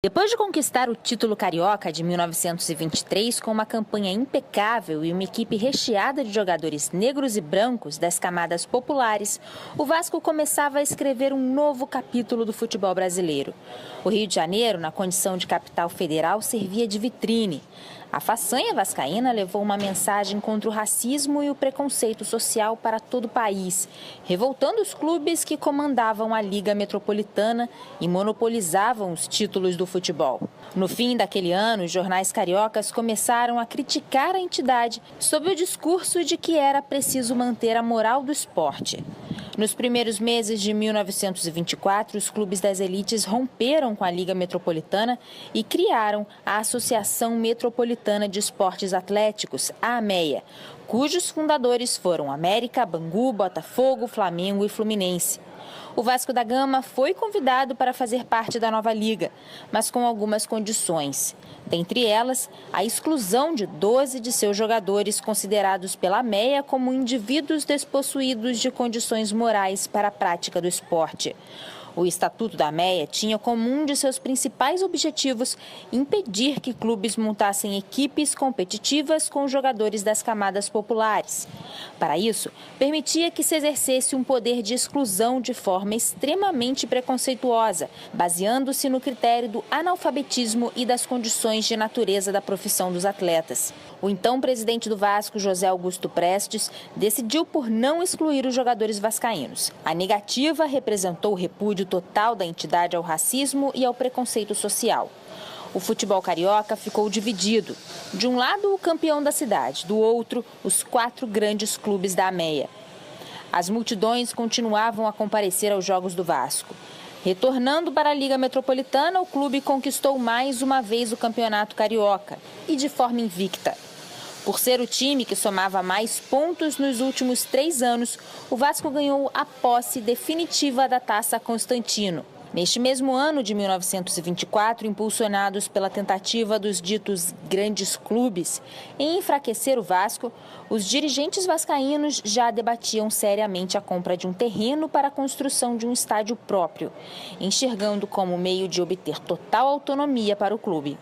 Depois de conquistar o título carioca de 1923 com uma campanha impecável e uma equipe recheada de jogadores negros e brancos das camadas populares, o Vasco começava a escrever um novo capítulo do futebol brasileiro. O Rio de Janeiro, na condição de capital federal, servia de vitrine. A façanha vascaína levou uma mensagem contra o racismo e o preconceito social para todo o país, revoltando os clubes que comandavam a Liga Metropolitana e monopolizavam os títulos do futebol. No fim daquele ano, os jornais cariocas começaram a criticar a entidade sob o discurso de que era preciso manter a moral do esporte. Nos primeiros meses de 1924, os clubes das elites romperam com a Liga Metropolitana e criaram a Associação Metropolitana de Esportes Atléticos, a AMEA, cujos fundadores foram América, Bangu, Botafogo, Flamengo e Fluminense. O Vasco da Gama foi convidado para fazer parte da nova liga, mas com algumas condições. Dentre elas, a exclusão de 12 de seus jogadores considerados pela AMEA como indivíduos despossuídos de condições morais para a prática do esporte. O Estatuto da AMEA tinha como um de seus principais objetivos impedir que clubes montassem equipes competitivas com jogadores das camadas populares. Para isso, permitia que se exercesse um poder de exclusão de forma extremamente preconceituosa, baseando-se no critério do analfabetismo e das condições de natureza da profissão dos atletas. O então presidente do Vasco, José Augusto Prestes, decidiu por não excluir os jogadores vascaínos. A negativa representou o repúdio total da entidade ao racismo e ao preconceito social. O futebol carioca ficou dividido. De um lado, o campeão da cidade, do outro, os 4 grandes clubes da AMEA. As multidões continuavam a comparecer aos jogos do Vasco. Retornando para a Liga Metropolitana, o clube conquistou mais uma vez o campeonato carioca, e de forma invicta. Por ser o time que somava mais pontos nos últimos 3 anos, o Vasco ganhou a posse definitiva da Taça Constantino. Neste mesmo ano de 1924, impulsionados pela tentativa dos ditos grandes clubes em enfraquecer o Vasco, os dirigentes vascaínos já debatiam seriamente a compra de um terreno para a construção de um estádio próprio, enxergando como meio de obter total autonomia para o clube.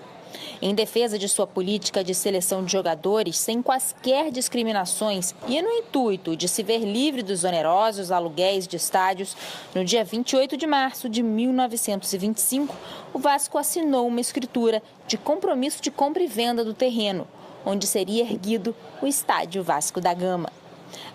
Em defesa de sua política de seleção de jogadores sem quaisquer discriminações e no intuito de se ver livre dos onerosos aluguéis de estádios, no dia 28 de março de 1925, o Vasco assinou uma escritura de compromisso de compra e venda do terreno, onde seria erguido o Estádio Vasco da Gama.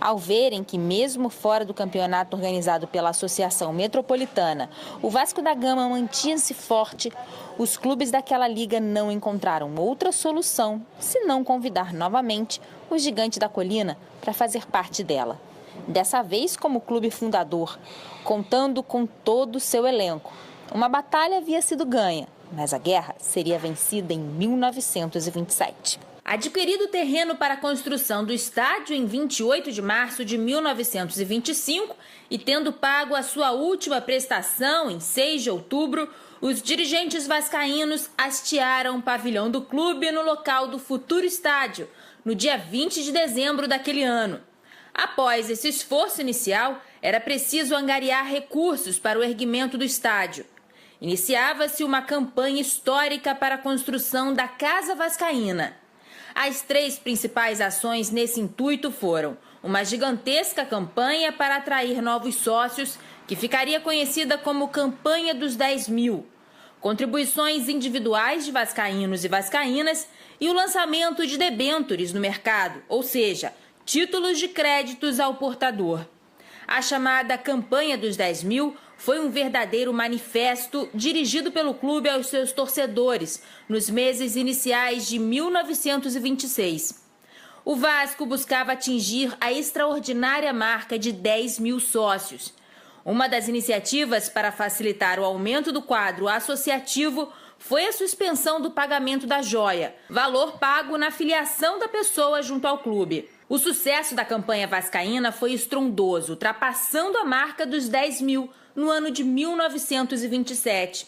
Ao verem que, mesmo fora do campeonato organizado pela Associação Metropolitana, o Vasco da Gama mantinha-se forte, os clubes daquela liga não encontraram outra solução senão convidar novamente o Gigante da Colina para fazer parte dela. Dessa vez como clube fundador, contando com todo o seu elenco. Uma batalha havia sido ganha, mas a guerra seria vencida em 1927. Adquirido o terreno para a construção do estádio em 28 de março de 1925 e tendo pago a sua última prestação em 6 de outubro, os dirigentes vascaínos hastearam o pavilhão do clube no local do futuro estádio, no dia 20 de dezembro daquele ano. Após esse esforço inicial, era preciso angariar recursos para o erguimento do estádio. Iniciava-se uma campanha histórica para a construção da Casa Vascaína. As 3 principais ações nesse intuito foram uma gigantesca campanha para atrair novos sócios, que ficaria conhecida como Campanha dos 10 mil, contribuições individuais de vascaínos e vascaínas e o lançamento de debêntures no mercado, ou seja, títulos de créditos ao portador. A chamada Campanha dos 10 mil foi um verdadeiro manifesto dirigido pelo clube aos seus torcedores nos meses iniciais de 1926. O Vasco buscava atingir a extraordinária marca de 10 mil sócios. Uma das iniciativas para facilitar o aumento do quadro associativo foi a suspensão do pagamento da joia, valor pago na filiação da pessoa junto ao clube. O sucesso da campanha vascaína foi estrondoso, ultrapassando a marca dos 10 mil no ano de 1927.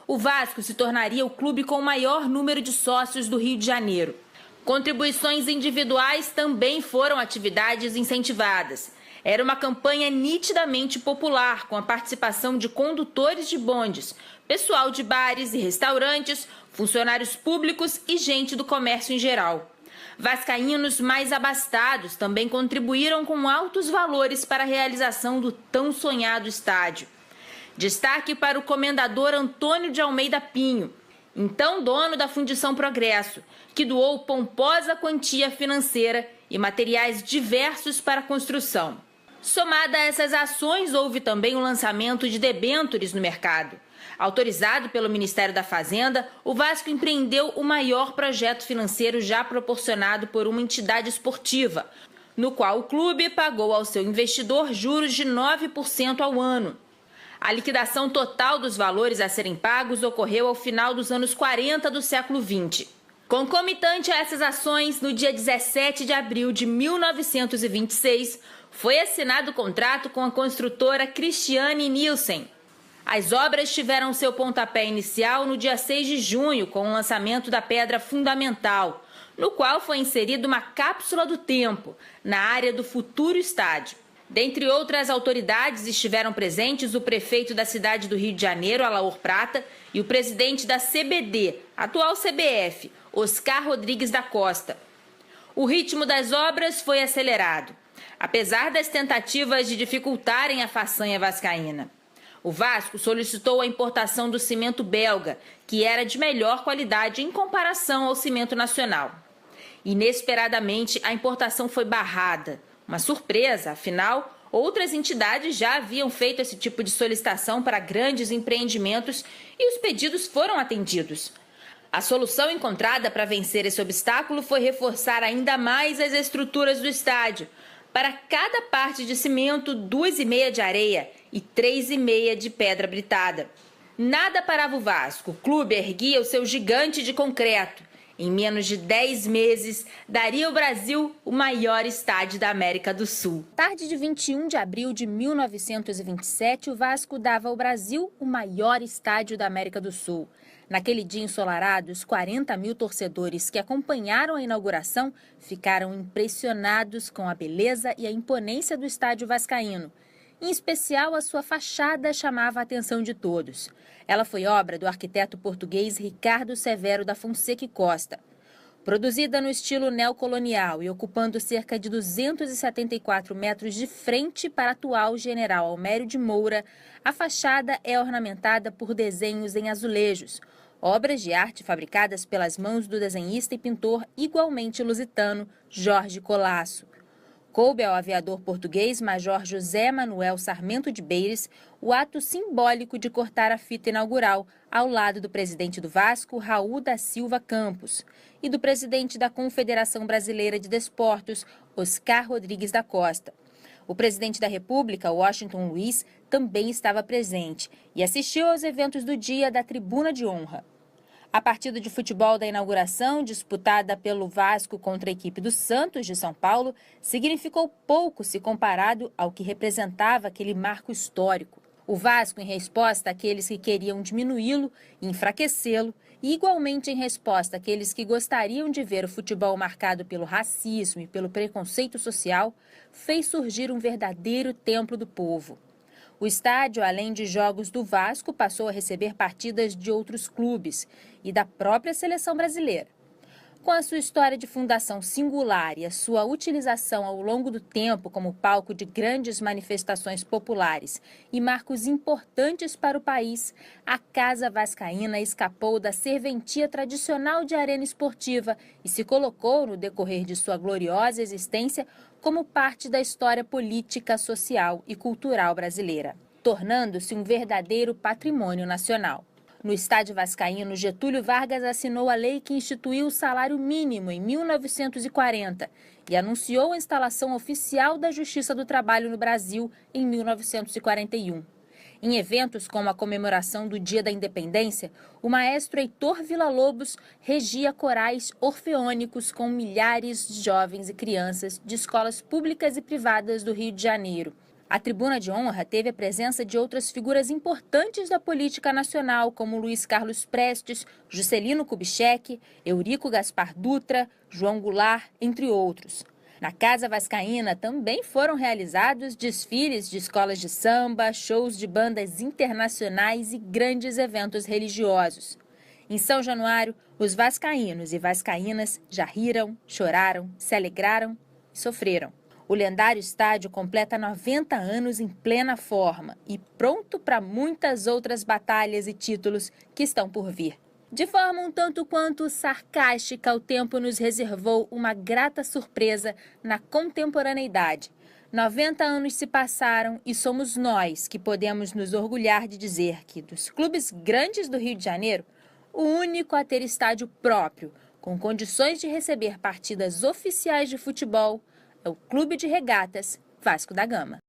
O Vasco se tornaria o clube com o maior número de sócios do Rio de Janeiro. Contribuições individuais também foram atividades incentivadas. Era uma campanha nitidamente popular, com a participação de condutores de bondes, pessoal de bares e restaurantes, funcionários públicos e gente do comércio em geral. Vascaínos mais abastados também contribuíram com altos valores para a realização do tão sonhado estádio. Destaque para o comendador Antônio de Almeida Pinho, então dono da Fundição Progresso, que doou pomposa quantia financeira e materiais diversos para a construção. Somada a essas ações, houve também o lançamento de debêntures no mercado. Autorizado pelo Ministério da Fazenda, o Vasco empreendeu o maior projeto financeiro já proporcionado por uma entidade esportiva, no qual o clube pagou ao seu investidor juros de 9% ao ano. A liquidação total dos valores a serem pagos ocorreu ao final dos anos 40 do século XX. Concomitante a essas ações, no dia 17 de abril de 1926, foi assinado o contrato com a construtora Christiane Nielsen. As obras tiveram seu pontapé inicial no dia 6 de junho, com o lançamento da pedra fundamental, no qual foi inserida uma cápsula do tempo, na área do futuro estádio. Dentre outras autoridades, estiveram presentes o prefeito da cidade do Rio de Janeiro, Alaor Prata, e o presidente da CBD, atual CBF, Oscar Rodrigues da Costa. O ritmo das obras foi acelerado, apesar das tentativas de dificultarem a façanha vascaína. O Vasco solicitou a importação do cimento belga, que era de melhor qualidade em comparação ao cimento nacional. Inesperadamente, a importação foi barrada. Uma surpresa, afinal, outras entidades já haviam feito esse tipo de solicitação para grandes empreendimentos e os pedidos foram atendidos. A solução encontrada para vencer esse obstáculo foi reforçar ainda mais as estruturas do estádio. Para cada parte de cimento, 2,5 de areia e 3,5 de pedra britada. Nada parava o Vasco. O clube erguia o seu gigante de concreto. Em menos de 10 meses, daria ao Brasil o maior estádio da América do Sul. Tarde de 21 de abril de 1927, o Vasco dava ao Brasil o maior estádio da América do Sul. Naquele dia ensolarado, os 40 mil torcedores que acompanharam a inauguração ficaram impressionados com a beleza e a imponência do estádio vascaíno. Em especial, a sua fachada chamava a atenção de todos. Ela foi obra do arquiteto português Ricardo Severo da Fonseca e Costa. Produzida no estilo neocolonial e ocupando cerca de 274 metros de frente para a atual General Almério de Moura, a fachada é ornamentada por desenhos em azulejos, obras de arte fabricadas pelas mãos do desenhista e pintor igualmente lusitano Jorge Colasso. Coube ao aviador português Major José Manuel Sarmento de Beires o ato simbólico de cortar a fita inaugural ao lado do presidente do Vasco, Raul da Silva Campos, e do presidente da Confederação Brasileira de Desportos, Oscar Rodrigues da Costa. O presidente da República, Washington Luiz, também estava presente e assistiu aos eventos do dia da Tribuna de Honra. A partida de futebol da inauguração, disputada pelo Vasco contra a equipe do Santos de São Paulo, significou pouco se comparado ao que representava aquele marco histórico. O Vasco, em resposta àqueles que queriam diminuí-lo e enfraquecê-lo, e igualmente em resposta àqueles que gostariam de ver o futebol marcado pelo racismo e pelo preconceito social, fez surgir um verdadeiro templo do povo. O estádio, além de jogos do Vasco, passou a receber partidas de outros clubes e da própria seleção brasileira. Com a sua história de fundação singular e a sua utilização ao longo do tempo como palco de grandes manifestações populares e marcos importantes para o país, a Casa Vascaína escapou da serventia tradicional de arena esportiva e se colocou, no decorrer de sua gloriosa existência, como parte da história política, social e cultural brasileira, tornando-se um verdadeiro patrimônio nacional. No estádio vascaíno, Getúlio Vargas assinou a lei que instituiu o salário mínimo em 1940 e anunciou a instalação oficial da Justiça do Trabalho no Brasil em 1941. Em eventos como a comemoração do Dia da Independência, o maestro Heitor Villa-Lobos regia corais orfeônicos com milhares de jovens e crianças de escolas públicas e privadas do Rio de Janeiro. A Tribuna de Honra teve a presença de outras figuras importantes da política nacional, como Luiz Carlos Prestes, Juscelino Kubitschek, Eurico Gaspar Dutra, João Goulart, entre outros. Na Casa Vascaína também foram realizados desfiles de escolas de samba, shows de bandas internacionais e grandes eventos religiosos. Em São Januário, os vascaínos e vascaínas já riram, choraram, se alegraram e sofreram. O lendário estádio completa 90 anos em plena forma e pronto para muitas outras batalhas e títulos que estão por vir. De forma um tanto quanto sarcástica, o tempo nos reservou uma grata surpresa na contemporaneidade. 90 anos se passaram e somos nós que podemos nos orgulhar de dizer que, dos clubes grandes do Rio de Janeiro, o único a ter estádio próprio, com condições de receber partidas oficiais de futebol, é o Clube de Regatas Vasco da Gama.